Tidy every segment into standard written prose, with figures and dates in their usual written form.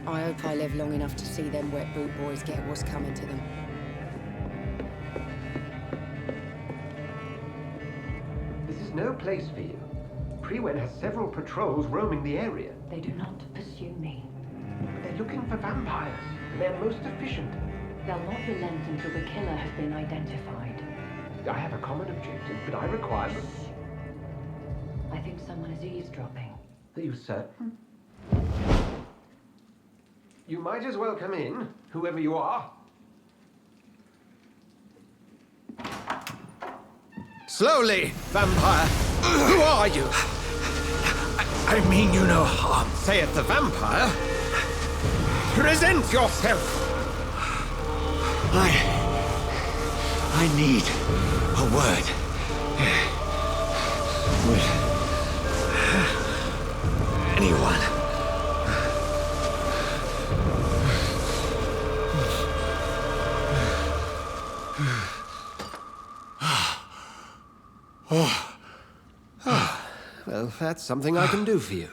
I hope I live long enough to see them wet boot boys get what's coming to them. This is no place for you. Prewen has several patrols roaming the area. They do not pursue me. They're looking for vampires. They're most efficient. They'll not relent until the killer has been identified. I have a common objective, but I require them. I think someone is eavesdropping. Are you certain? You might as well come in, whoever you are. Slowly, vampire! Who are you? I mean you no harm. Saith the vampire. Present yourself! I need a word. With anyone. Well, that's something I can do for you.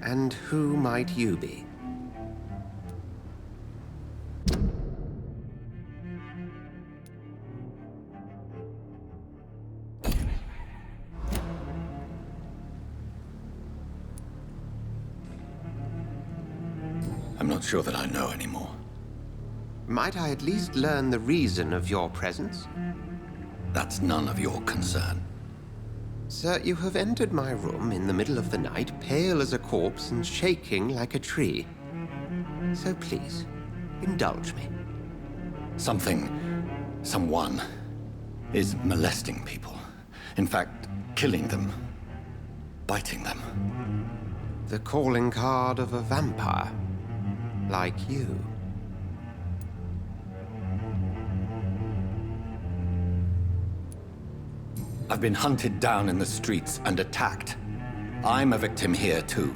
And who might you be? I'm not sure that I know anymore. Might I at least learn the reason of your presence? That's none of your concern. Sir, you have entered my room in the middle of the night, pale as a corpse and shaking like a tree. So please, indulge me. Someone is molesting people. In fact, killing them. Biting them. The calling card of a vampire. Like you. I've been hunted down in the streets and attacked. I'm a victim here, too.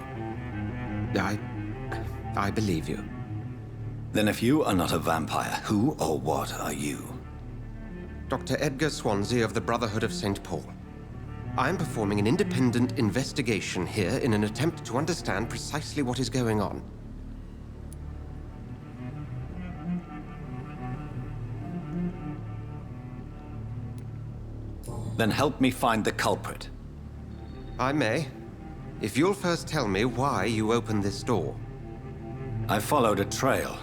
I believe you. Then if you are not a vampire, who or what are you? Dr. Edgar Swansea of the Brotherhood of St. Paul. I'm performing an independent investigation here in an attempt to understand precisely what is going on. Then help me find the culprit. I may. If you'll first tell me why you opened this door. I followed a trail.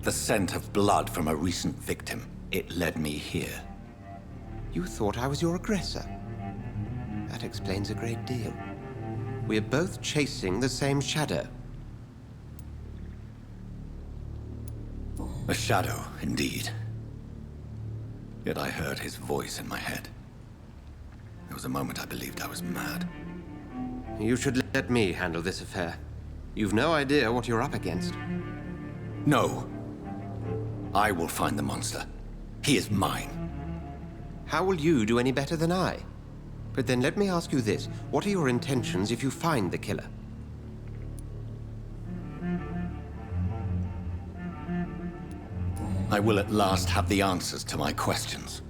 The scent of blood from a recent victim. It led me here. You thought I was your aggressor. That explains a great deal. We're both chasing the same shadow. A shadow, indeed. Yet I heard his voice in my head. There was a moment I believed I was mad. You should let me handle this affair. You've no idea what you're up against. No. I will find the monster. He is mine. How will you do any better than I? But then let me ask you this. What are your intentions if you find the killer? I will at last have the answers to my questions.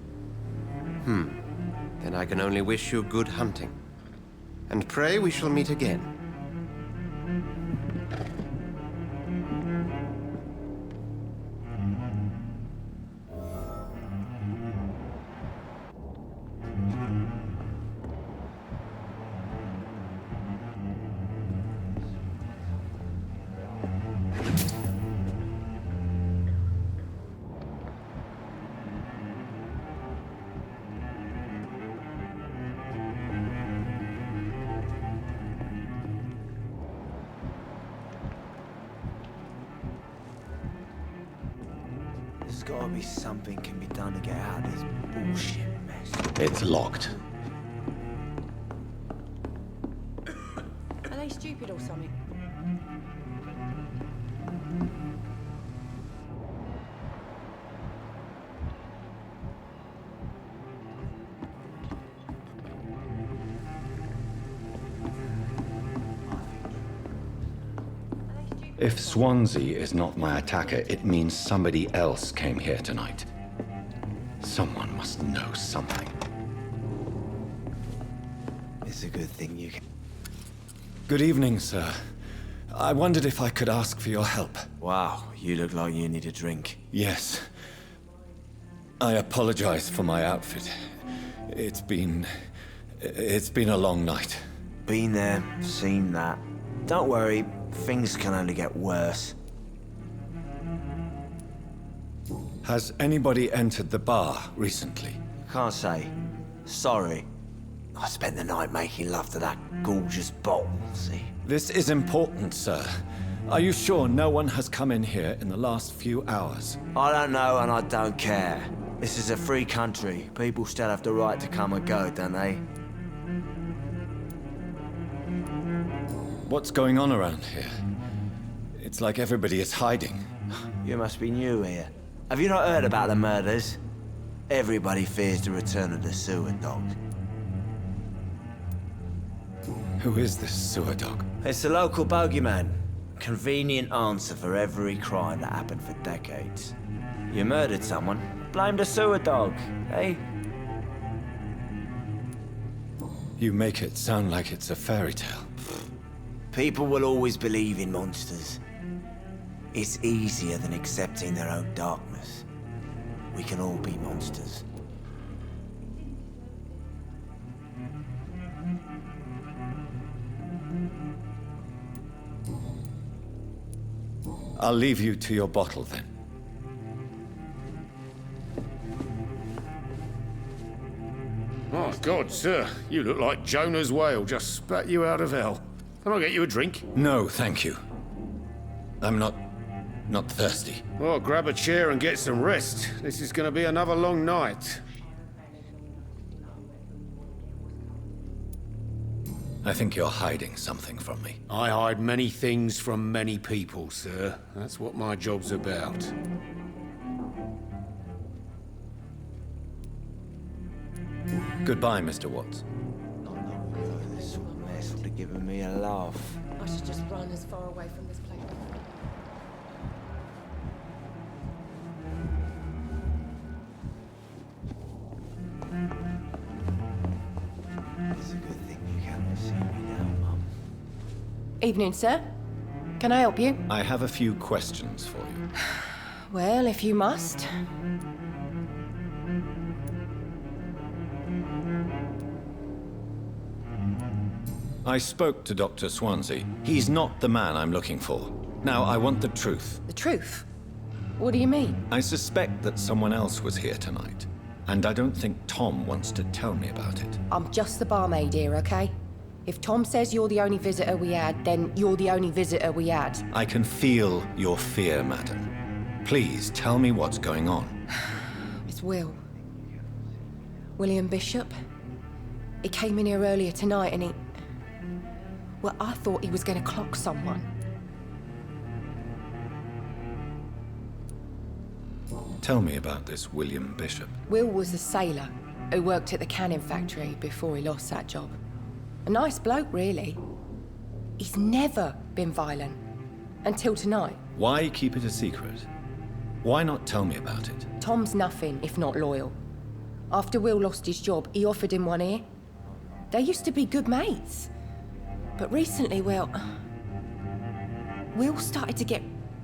Then I can only wish you good hunting. And pray we shall meet again. There's gotta be something can be done to get out of this bullshit mess. It's locked. Are they stupid or something? If Swansea is not my attacker, it means somebody else came here tonight. Someone must know something. It's a good thing you can... Good evening, sir. I wondered if I could ask for your help. Wow, you look like you need a drink. Yes. I apologize for my outfit. It's been a long night. Been there, seen that. Don't worry, things can only get worse. Has anybody entered the bar recently? Can't say. Sorry. I spent the night making love to that gorgeous bottle, see? This is important, sir. Are you sure no one has come in here in the last few hours? I don't know and I don't care. This is a free country. People still have the right to come and go, don't they? What's going on around here? It's like everybody is hiding. You must be new here. Have you not heard about the murders? Everybody fears the return of the sewer dog. Who is this sewer dog? It's the local bogeyman. Convenient answer for every crime that happened for decades. You murdered someone, blame the sewer dog, eh? You make it sound like it's a fairy tale. People will always believe in monsters. It's easier than accepting their own darkness. We can all be monsters. I'll leave you to your bottle then. Oh, God, sir. You look like Jonah's whale just spat you out of hell. Can I get you a drink? No, thank you. I'm not thirsty. Well, grab a chair and get some rest. This is going to be another long night. I think you're hiding something from me. I hide many things from many people, sir. That's what my job's about. Goodbye, Mr. Watts. This mess would have given me a laugh. I should just run as far away from this place. It's a good thing you cannot see me now, Mum. Evening, sir. Can I help you? I have a few questions for you. Well, if you must. I spoke to Dr. Swansea. He's not the man I'm looking for. Now, I want the truth. The truth? What do you mean? I suspect that someone else was here tonight. And I don't think Tom wants to tell me about it. I'm just the barmaid here, okay? If Tom says you're the only visitor we had, then you're the only visitor we had. I can feel your fear, madam. Please, tell me what's going on. It's Will. William Bishop. He came in here earlier tonight and he... Well, I thought he was going to clock someone. Tell me about this William Bishop. Will was a sailor who worked at the canning factory before he lost that job. A nice bloke, really. He's never been violent. Until tonight. Why keep it a secret? Why not tell me about it? Tom's nothing if not loyal. After Will lost his job, he offered him one ear. They used to be good mates. But recently, well... Will started to get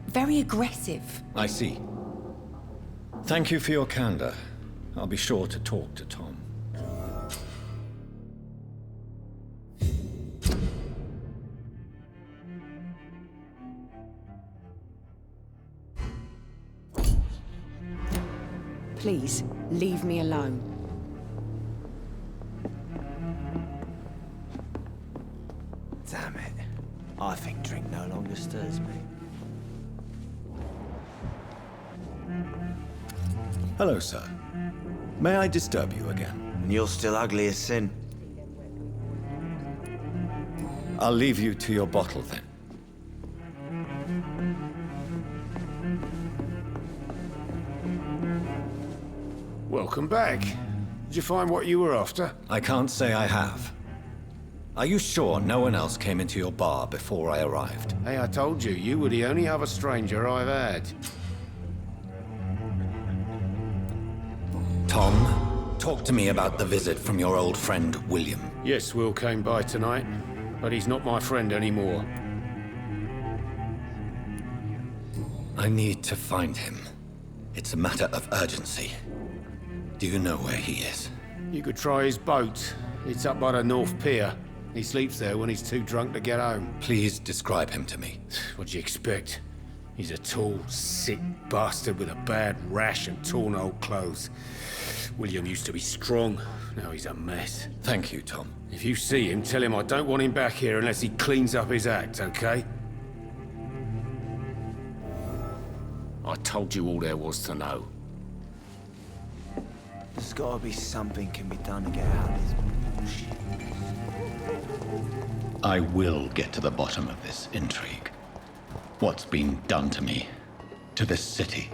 very aggressive. I see. Thank you for your candor. I'll be sure to talk to Tom. Please, leave me alone. Damn it. I think drink no longer stirs me. Hello, sir. May I disturb you again? And you're still ugly as sin. I'll leave you to your bottle then. Welcome back. Did you find what you were after? I can't say I have. Are you sure no one else came into your bar before I arrived? Hey, I told you, you were the only other stranger I've had. Tom, talk to me about the visit from your old friend, William. Yes, Will came by tonight, but he's not my friend anymore. I need to find him. It's a matter of urgency. Do you know where he is? You could try his boat. It's up by the North Pier. He sleeps there when he's too drunk to get home. Please describe him to me. What'd you expect? He's a tall, sick bastard with a bad rash and torn old clothes. William used to be strong. Now he's a mess. Thank you, Tom. If you see him, tell him I don't want him back here unless he cleans up his act, okay? I told you all there was to know. There's gotta be something can be done to get out of this bullshit. I will get to the bottom of this intrigue. What's been done to me, to this city.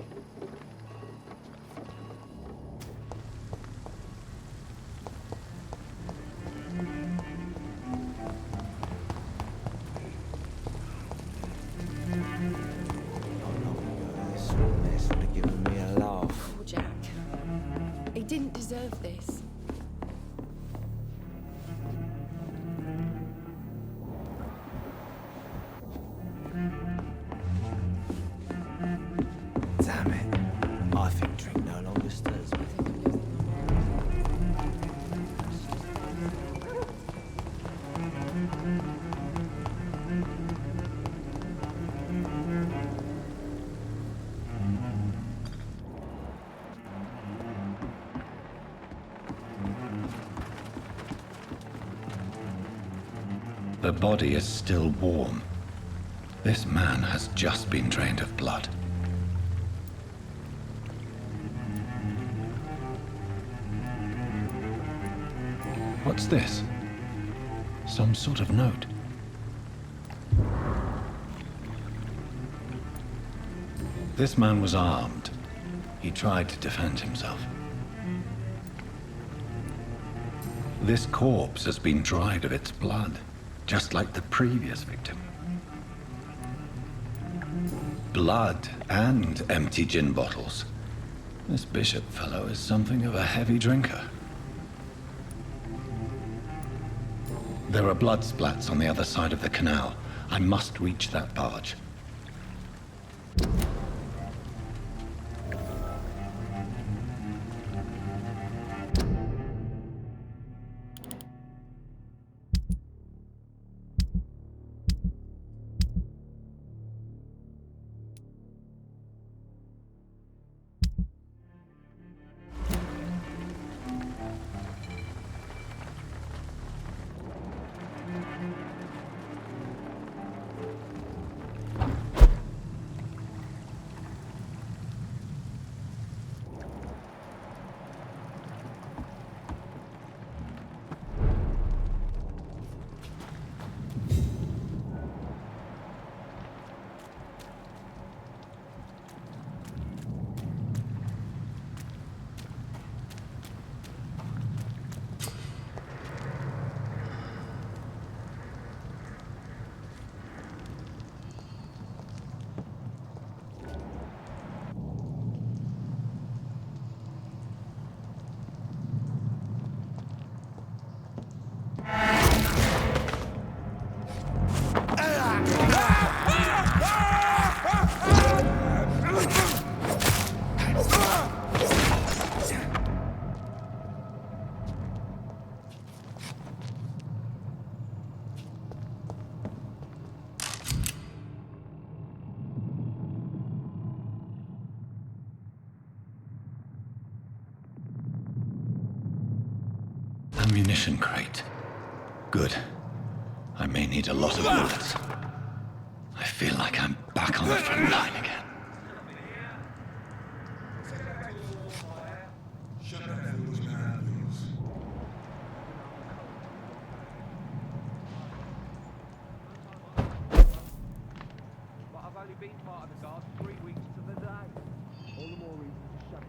This mess would have given me a laugh. Oh, Jack. He didn't deserve this. Damn it. I think drink no longer stirs me. The body is still warm. This man has just been drained of blood. What's this? Some sort of note. This man was armed. He tried to defend himself. This corpse has been dried of its blood, just like the previous victim. Blood and empty gin bottles. This bishop fellow is something of a heavy drinker. There are blood splats on the other side of the canal. I must reach that barge. Ammunition crate. Good. I may need a lot of bullets. I feel like I'm back on the front line again. But I've only been part of the guard 3 weeks to the day. All the more reason to shut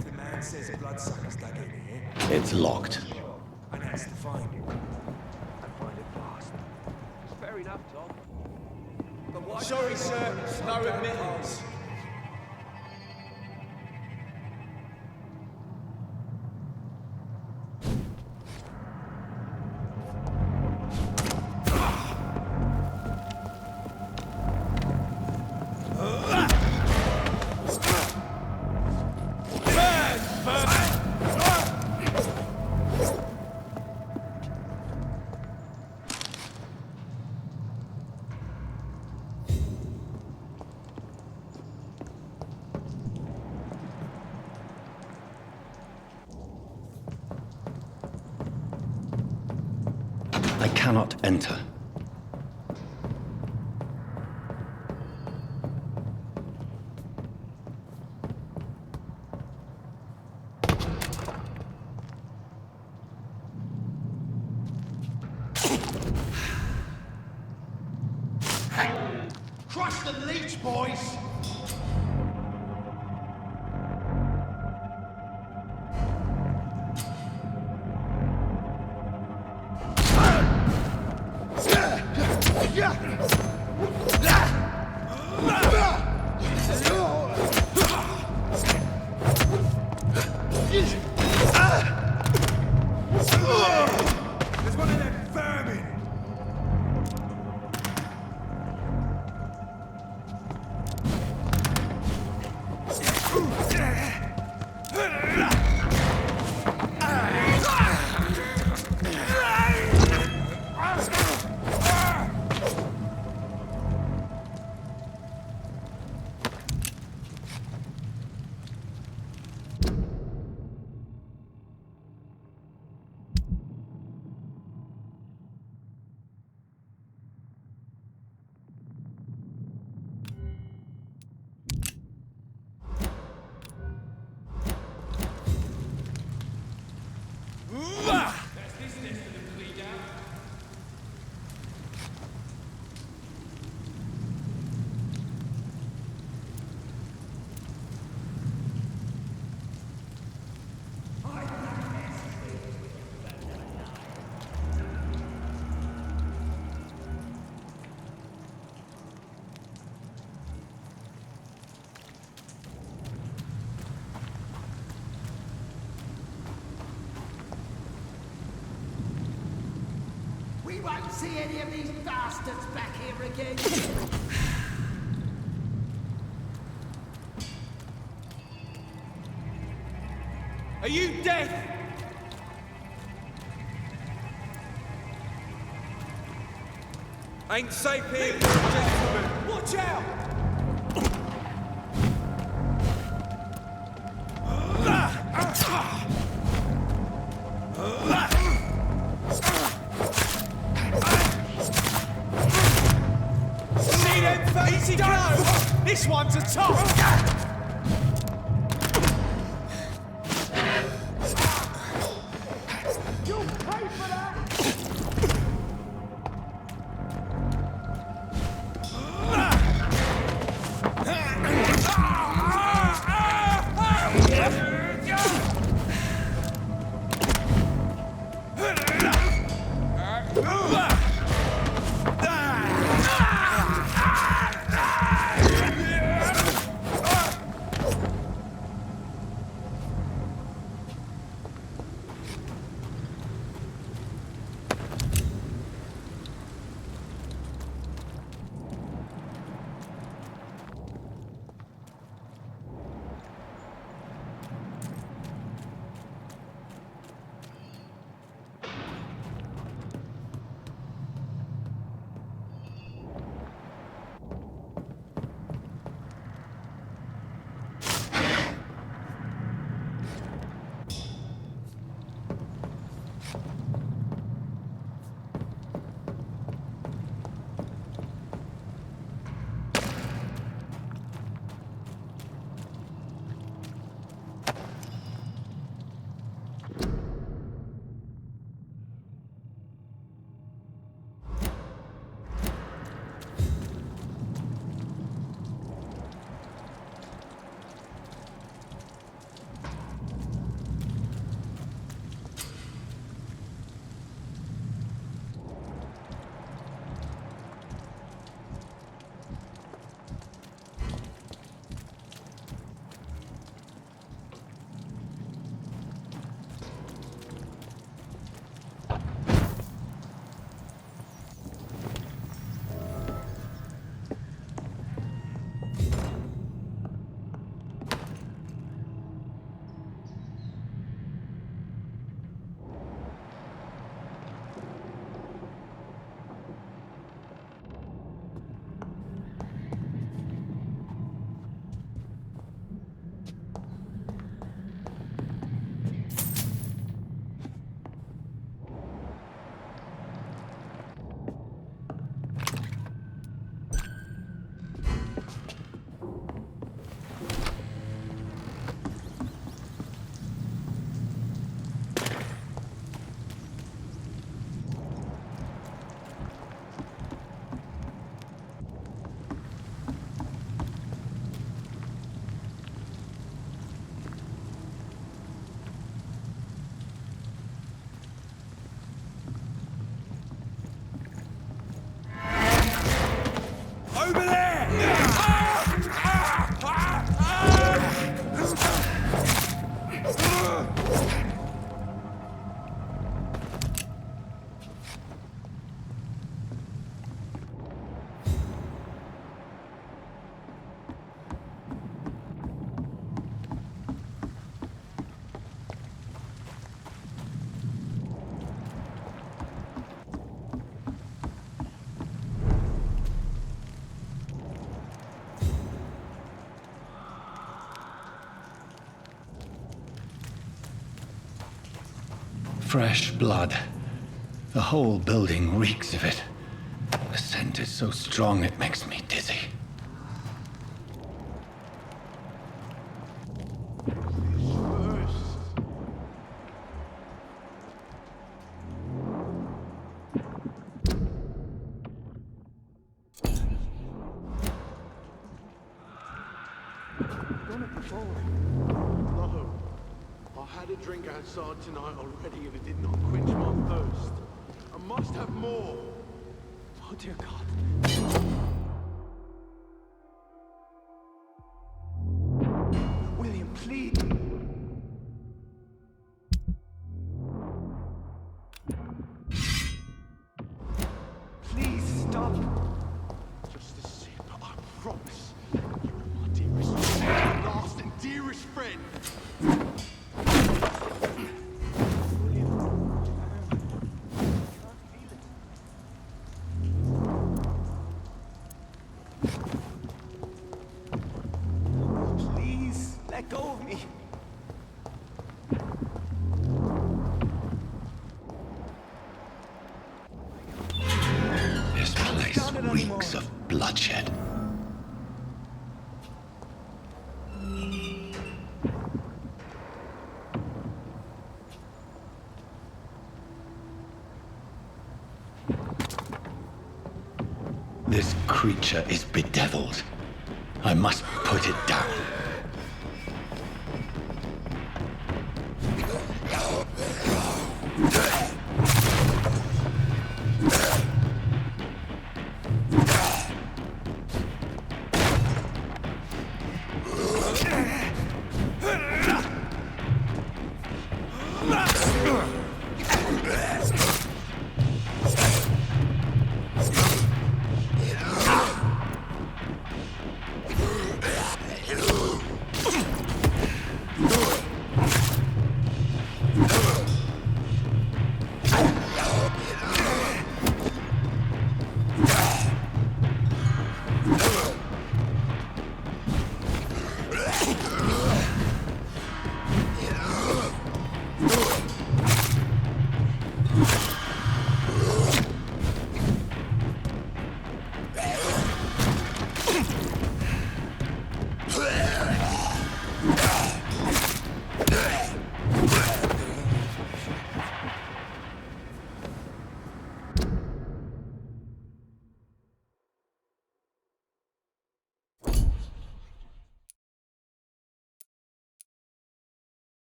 it. The man says bloodsuckers dug in here. It's locked. And how? chance to find it. I find it fast. Fair enough, Tom. But why? Sorry, sir. No admittance. I cannot enter. Crush the leech, boys! There's one of them vermin! We won't see any of these bastards back here again. Are you deaf? Ain't safe here, gentlemen. Watch out! See them faces? Easy go! This one's a top! You'll pay for that! Over there! Fresh blood. The whole building reeks of it. The scent is so strong it makes me dizzy. I had a drink outside tonight already and it did not quench my thirst. I must have more. Oh dear God. William, please. Please stop. Just a sip, I promise. You are my dearest, last and dearest friend. Please, let go of me. This place reeks of bloodshed. This creature is bedeviled. I must put it down.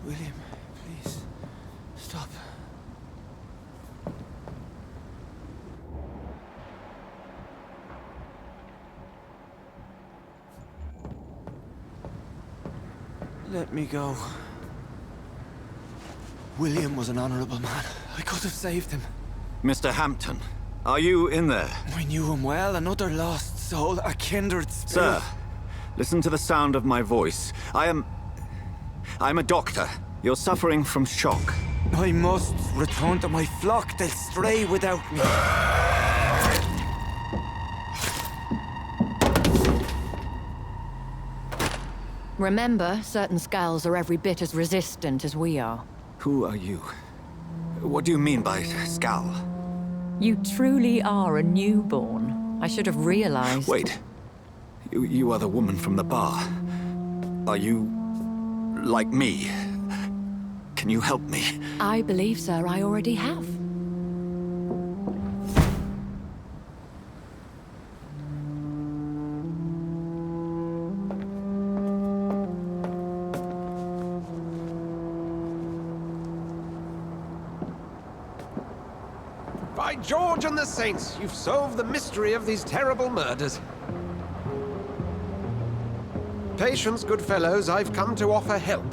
William, please, stop. Let me go. William was an honorable man. I could have saved him. Mr. Hampton, are you in there? I knew him well, another lost soul, a kindred spirit. Sir, listen to the sound of my voice. I'm a doctor. You're suffering from shock. I must return to my flock. They'll stray without me. Remember, certain skulls are every bit as resistant as we are. Who are you? What do you mean by skull? You truly are a newborn. I should have realized. Wait. You are the woman from the bar. Are you like me? Can you help me? I believe, sir, I already have. By George and the Saints, you've solved the mystery of these terrible murders. Patience, good fellows, I've come to offer help.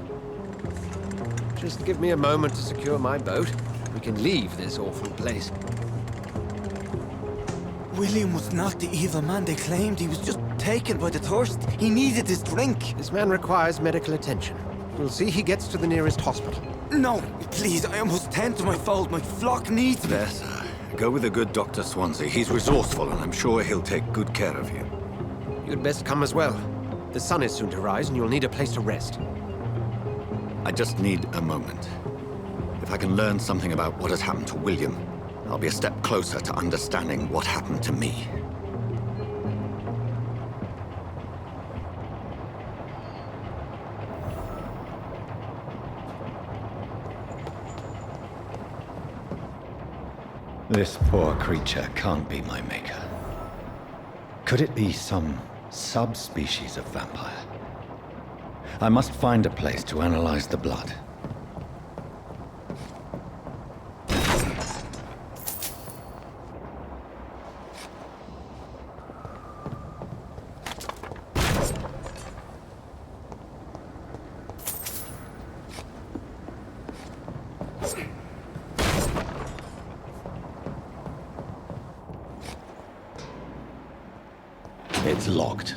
Just give me a moment to secure my boat. We can leave this awful place. William was not the evil man they claimed. He was just taken by the thirst. He needed his drink. This man requires medical attention. We'll see he gets to the nearest hospital. No, please, I must tend to my fold. My flock needs me. There, sir. Go with the good Dr. Swansea. He's resourceful, and I'm sure he'll take good care of you. You'd best come as well. The sun is soon to rise, and you'll need a place to rest. I just need a moment. If I can learn something about what has happened to William, I'll be a step closer to understanding what happened to me. This poor creature can't be my maker. Could it be some subspecies of vampire? I must find a place to analyze the blood. It's locked.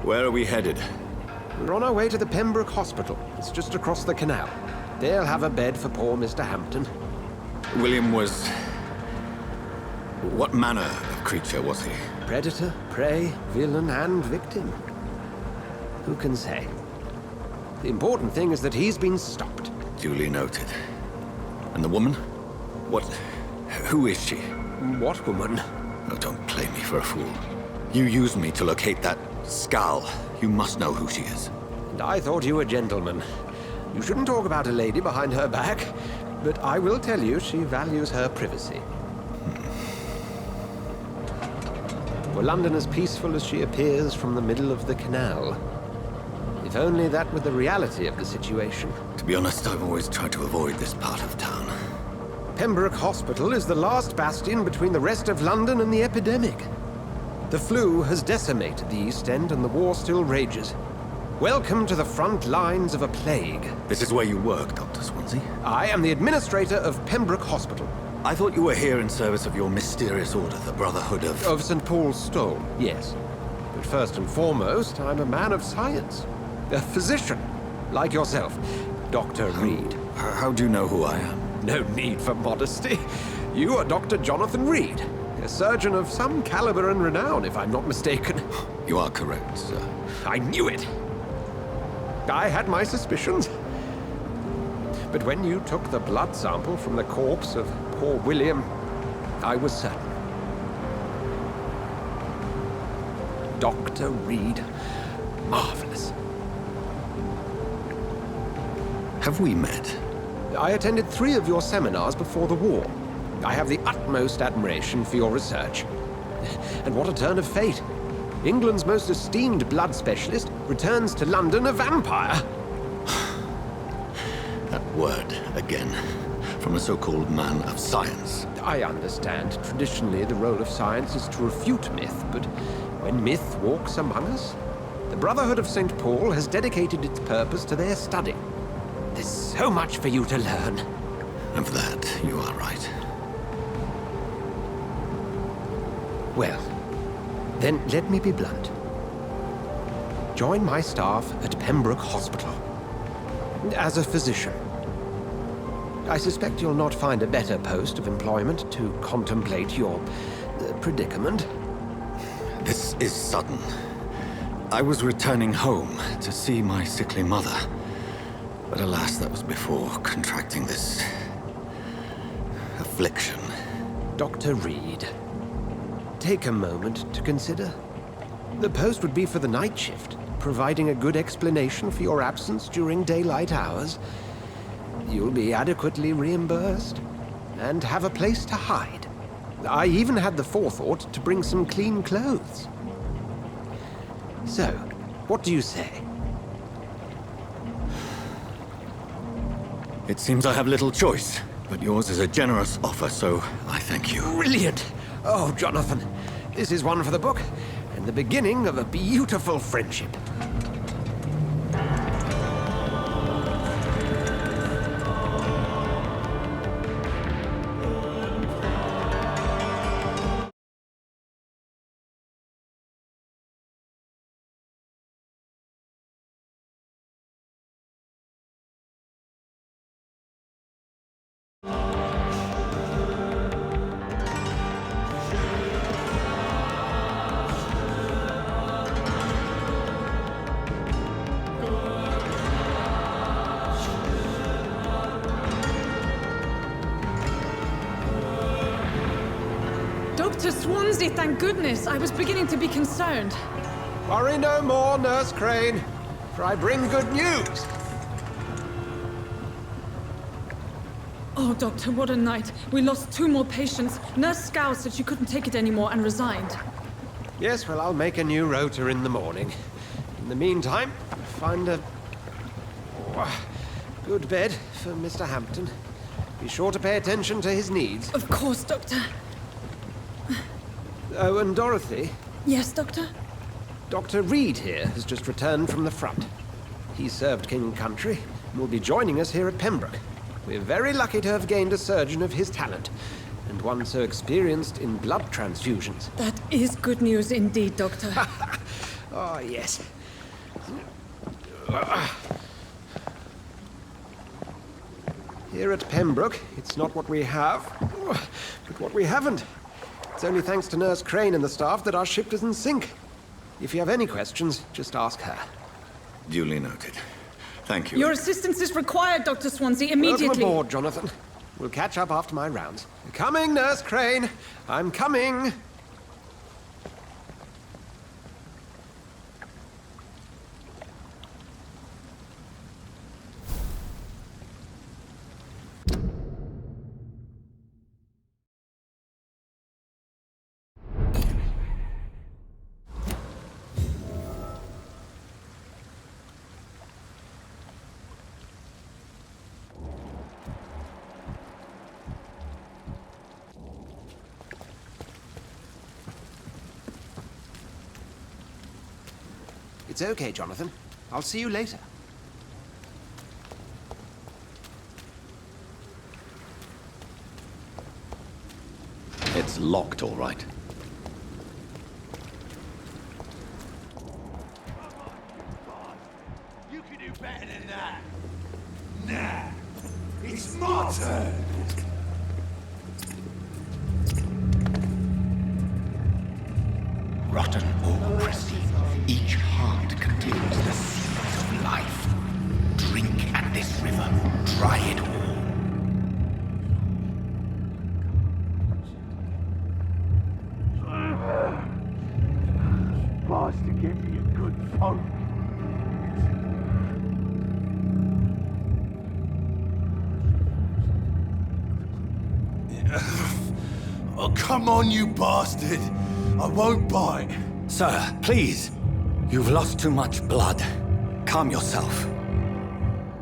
Where are we headed? We're on our way to the Pembroke Hospital. It's just across the canal. They'll have a bed for poor Mr. Hampton. William was... what manner of creature was he? Predator, prey, villain, and victim. Who can say? The important thing is that he's been stopped. Duly noted. And the woman? What... who is she? What woman? Oh, don't play me for a fool. You used me to locate that skull. You must know who she is. And I thought you a gentleman. You shouldn't talk about a lady behind her back, but I will tell you she values her privacy. Were London as peaceful as she appears from the middle of the canal? If only that were the reality of the situation. To be honest, I've always tried to avoid this part of town. Pembroke Hospital is the last bastion between the rest of London and the epidemic. The flu has decimated the East End and the war still rages. Welcome to the front lines of a plague. This is where you work, Dr. Swansea? I am the administrator of Pembroke Hospital. I thought you were here in service of your mysterious order, the Brotherhood of... Of St. Paul's Stone, yes. But first and foremost, I'm a man of science. A physician, like yourself, Dr. Reed. How do you know who I am? No need for modesty. You are Dr. Jonathan Reed, a surgeon of some caliber and renown, if I'm not mistaken. You are correct, sir. I knew it. I had my suspicions. But when you took the blood sample from the corpse of poor William, I was certain. Dr. Reed. Marvelous. Have we met? I attended 3 of your seminars before the war. I have the utmost admiration for your research. And what a turn of fate. England's most esteemed blood specialist returns to London a vampire. That word, again. From a so-called man of science. I understand. Traditionally, the role of science is to refute myth, but when myth walks among us, the Brotherhood of St. Paul has dedicated its purpose to their study. This so much for you to learn. Of that, you are right. Well, then let me be blunt. Join my staff at Pembroke Hospital. As a physician. I suspect you'll not find a better post of employment to contemplate your predicament. This is sudden. I was returning home to see my sickly mother. But alas, that was before contracting this affliction. Dr. Reed, take a moment to consider. The post would be for the night shift, providing a good explanation for your absence during daylight hours. You'll be adequately reimbursed and have a place to hide. I even had the forethought to bring some clean clothes. So, what do you say? It seems I have little choice, but yours is a generous offer, so I thank you. Brilliant! Oh, Jonathan, this is one for the book, and the beginning of a beautiful friendship. Dr. Swansea, thank goodness. I was beginning to be concerned. Worry no more, Nurse Crane, for I bring good news. Oh, Doctor, what a night. We lost 2 more patients. Nurse Scow said she couldn't take it anymore and resigned. Yes, well, I'll make a new rota in the morning. In the meantime, find a good bed for Mr. Hampton. Be sure to pay attention to his needs. Of course, Doctor. Oh, and Dorothy? Yes, Doctor? Dr. Reed here has just returned from the front. He served King and Country and will be joining us here at Pembroke. We're very lucky to have gained a surgeon of his talent, and one so experienced in blood transfusions. That is good news indeed, Doctor. Oh, yes. Here at Pembroke, it's not what we have, but what we haven't. It's only thanks to Nurse Crane and the staff that our ship doesn't sink. If you have any questions, just ask her. Duly noted. Thank you. Your assistance is required, Dr. Swansea, immediately. Welcome aboard, Jonathan. We'll catch up after my rounds. Coming, Nurse Crane. I'm coming. It's okay, Jonathan. I'll see you later. It's locked, all right. You can do better than that. Nah, it's my turn. Rotten autocracy. Each heart contains the seeds of life. Drink at this river. Dry it all. Bars to get me a good phone. Oh, come on, you bastard. I won't bite. Sir, please. You've lost too much blood. Calm yourself.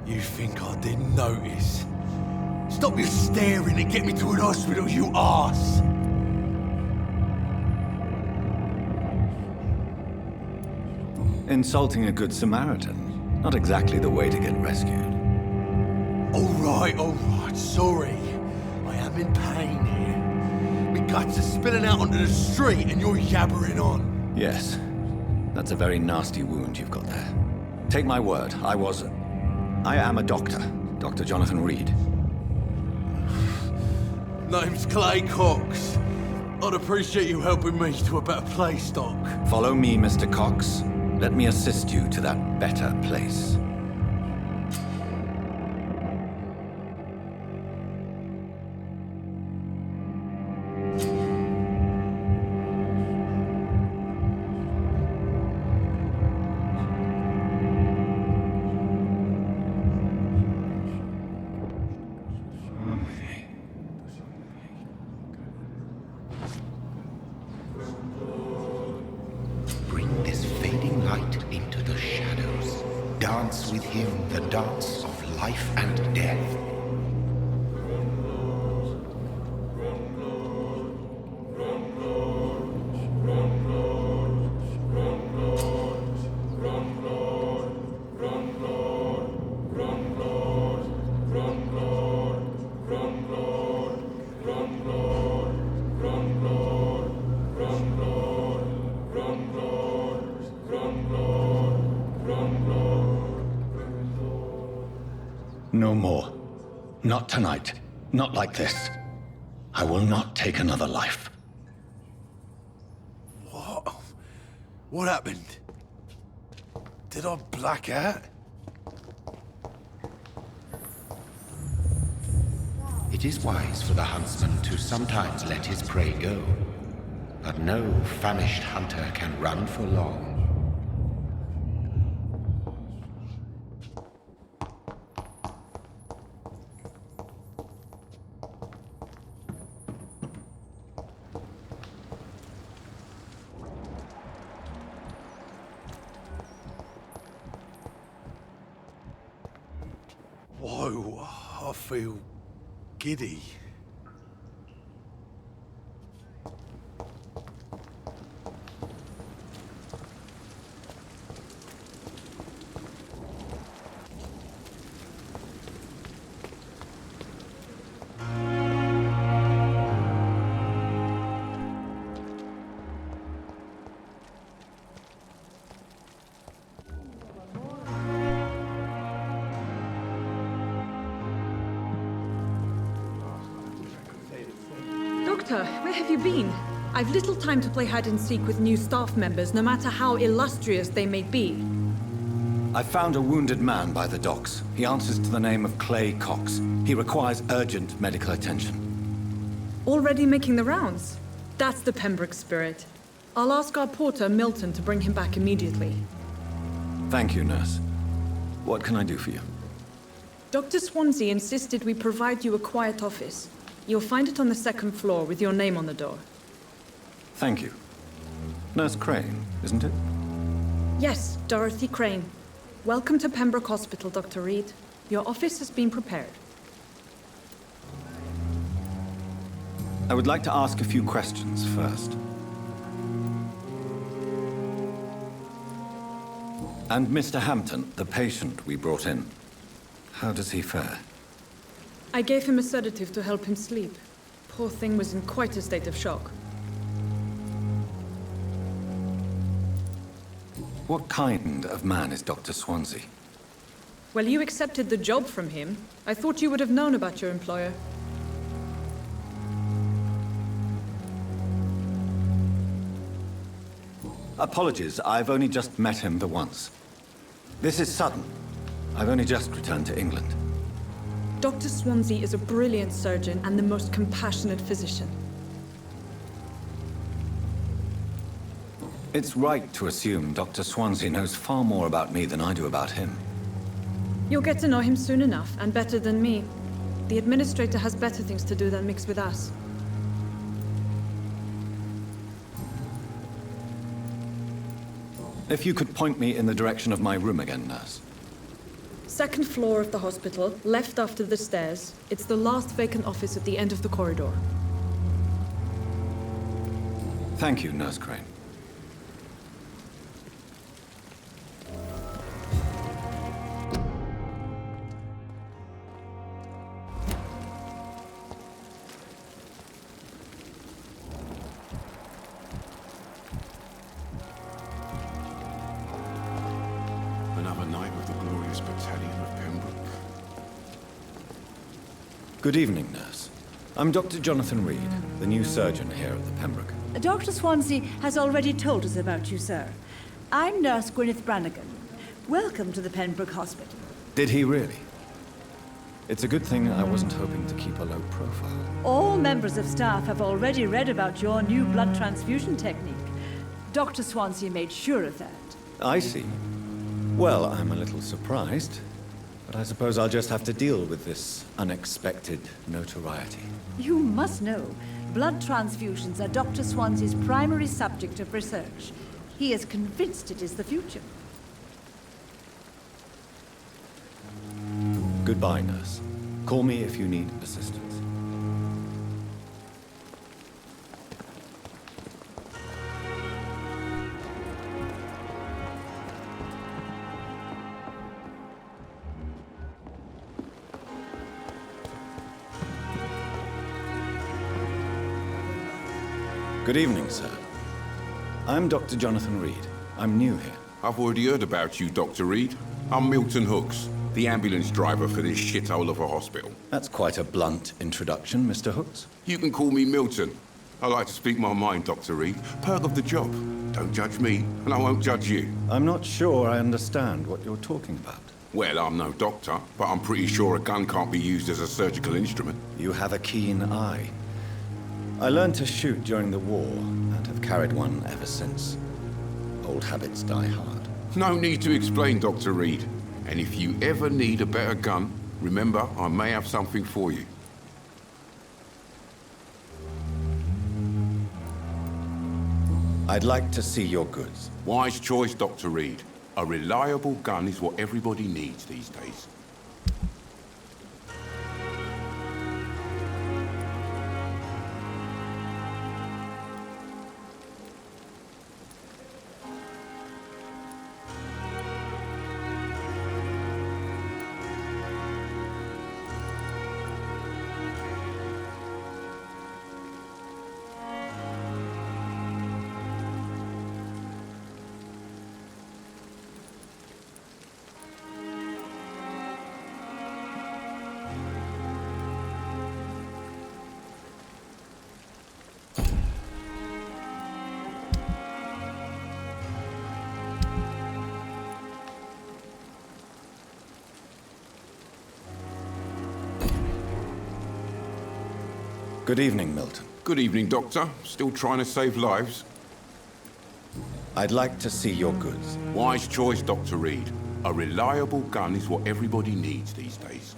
You think I didn't notice? Stop your staring and get me to an hospital, you arse! Insulting a good Samaritan. Not exactly the way to get rescued. alright. Sorry. I am in pain here. My guts are spilling out onto the street and you're yabbering on. Yes. That's a very nasty wound you've got there. Take my word, I am a doctor. Dr. Jonathan Reed. Name's Clay Cox. I'd appreciate you helping me to a better place, Doc. Follow me, Mr. Cox. Let me assist you to that better place. Bring this fading light into the shadows. Dance with him the dance of life and death. No more. Not tonight. Not like this. I will not take another life. What? What happened? Did I black out? It is wise for the huntsman to sometimes let his prey go, but no famished hunter can run for long. Whoa, I feel giddy. Doctor, where have you been? I've little time to play hide and seek with new staff members, no matter how illustrious they may be. I found a wounded man by the docks. He answers to the name of Clay Cox. He requires urgent medical attention. Already making the rounds? That's the Pembroke spirit. I'll ask our porter, Milton, to bring him back immediately. Thank you, nurse. What can I do for you? Dr. Swansea insisted we provide you a quiet office. You'll find it on the second floor with your name on the door. Thank you. Nurse Crane, isn't it? Yes, Dorothy Crane. Welcome to Pembroke Hospital, Dr. Reed. Your office has been prepared. I would like to ask a few questions first. And Mr. Hampton, the patient we brought in, how does he fare? I gave him a sedative to help him sleep. Poor thing was in quite a state of shock. What kind of man is Dr. Swansea? Well, you accepted the job from him. I thought you would have known about your employer. Apologies, I've only just met him the once. This is sudden. I've only just returned to England. Dr. Swansea is a brilliant surgeon and the most compassionate physician. It's right to assume Dr. Swansea knows far more about me than I do about him. You'll get to know him soon enough, and better than me. The administrator has better things to do than mix with us. If you could point me in the direction of my room again, nurse. Second floor of the hospital, left after the stairs. It's the last vacant office at the end of the corridor. Thank you, Nurse Crane. Good evening, nurse. I'm Dr. Jonathan Reed, the new surgeon here at the Pembroke. Dr. Swansea has already told us about you, sir. I'm Nurse Gwyneth Brannigan. Welcome to the Pembroke Hospital. Did he really? It's a good thing I wasn't hoping to keep a low profile. All members of staff have already read about your new blood transfusion technique. Dr. Swansea made sure of that. I see. Well, I'm a little surprised, but I suppose I'll just have to deal with this unexpected notoriety. You must know, blood transfusions are Dr. Swansea's primary subject of research. He is convinced it is the future. Goodbye, nurse. Call me if you need assistance. Good evening, sir. I'm Dr. Jonathan Reed. I'm new here. I've already heard about you, Dr. Reed. I'm Milton Hooks, the ambulance driver for this shithole of a hospital. That's quite a blunt introduction, Mr. Hooks. You can call me Milton. I like to speak my mind, Dr. Reed. Perk of the job. Don't judge me, and I won't judge you. I'm not sure I understand what you're talking about. Well, I'm no doctor, but I'm pretty sure a gun can't be used as a surgical instrument. You have a keen eye. I learned to shoot during the war, and have carried one ever since. Old habits die hard. No need to explain, Dr. Reed. And if you ever need a better gun, remember, I may have something for you. I'd like to see your goods. Wise choice, Dr. Reed. A reliable gun is what everybody needs these days. Good evening, Milton. Good evening, Doctor. Still trying to save lives? I'd like to see your goods. Wise choice, Dr. Reed. A reliable gun is what everybody needs these days.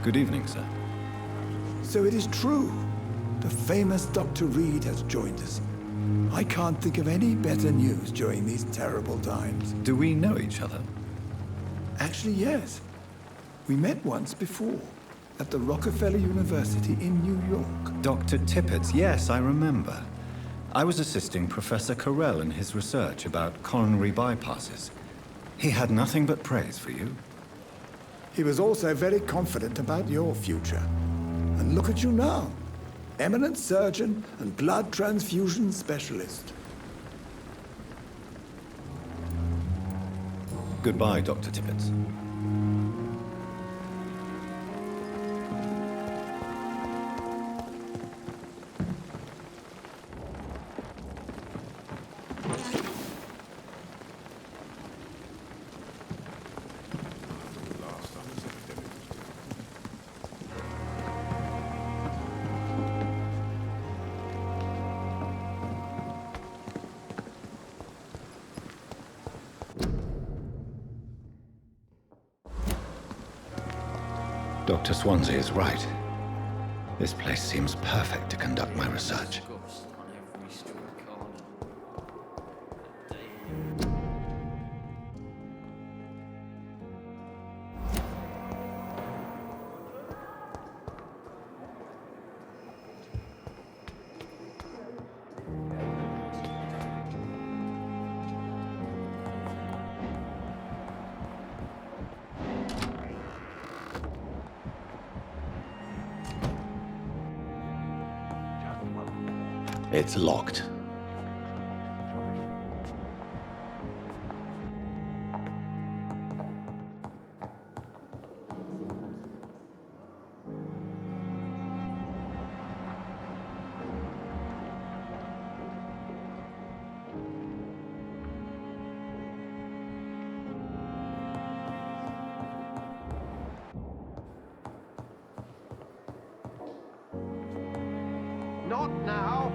Good evening, sir. So it is true. The famous Dr. Reed has joined us. I can't think of any better news during these terrible times. Do we know each other? Actually, yes. We met once before, at the Rockefeller University in New York. Dr. Tippett's, yes, I remember. I was assisting Professor Carell in his research about coronary bypasses. He had nothing but praise for you. He was also very confident about your future. And look at you now. Eminent surgeon and blood transfusion specialist. Goodbye, Dr. Tippett. Dr. Swansea is right. This place seems perfect to conduct my research. It's locked. Not now.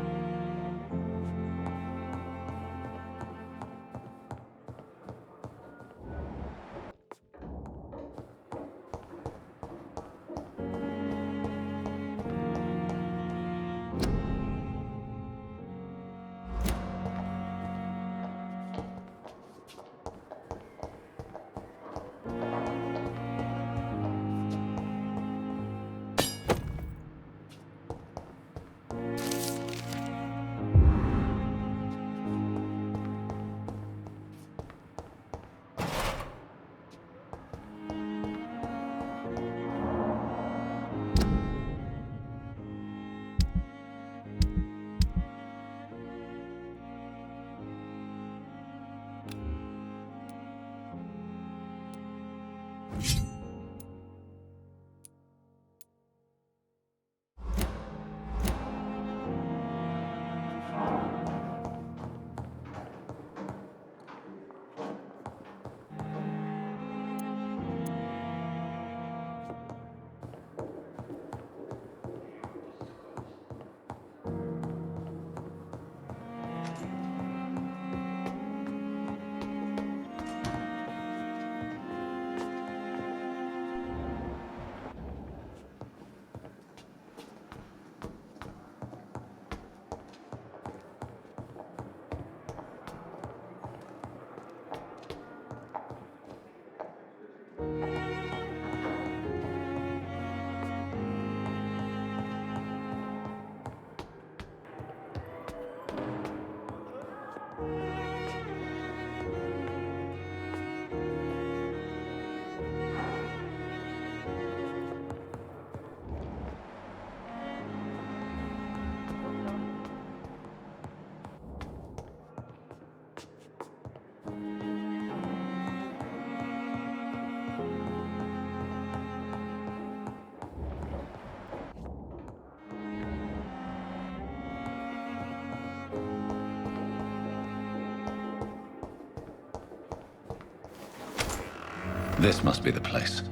This must be the place.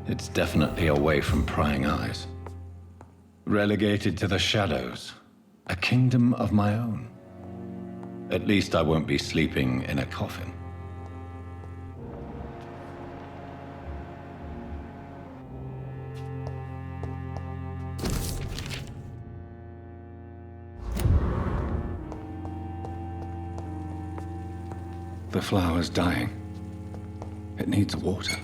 It's definitely away from prying eyes. Relegated to the shadows. A kingdom of my own. At least I won't be sleeping in a coffin. The flower's dying. It needs water.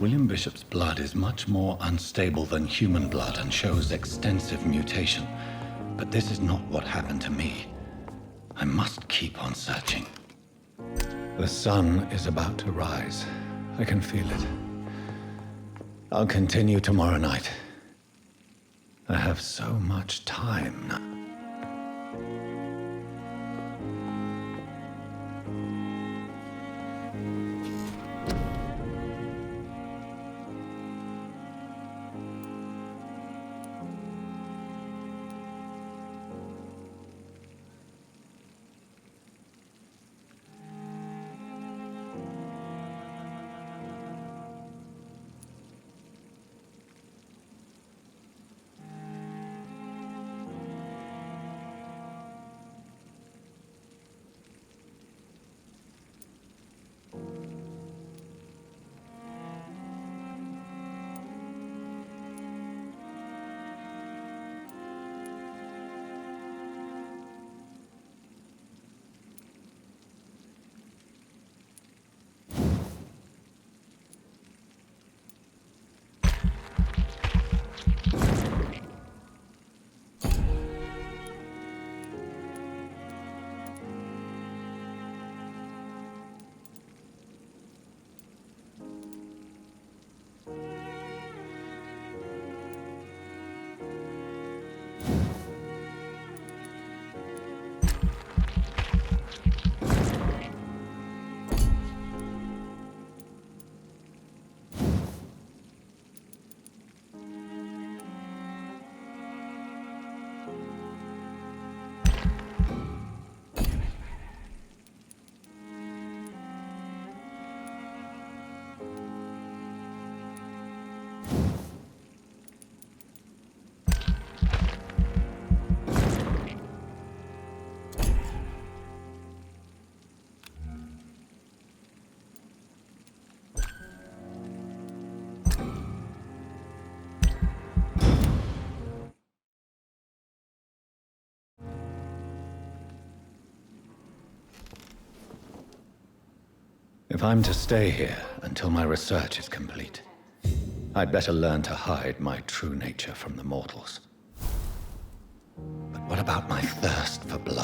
William Bishop's blood is much more unstable than human blood and shows extensive mutation. But this is not what happened to me. I must keep on searching. The sun is about to rise. I can feel it. I'll continue tomorrow night. I have so much time now. If I'm to stay here until my research is complete, I'd better learn to hide my true nature from the mortals. But what about my thirst for blood?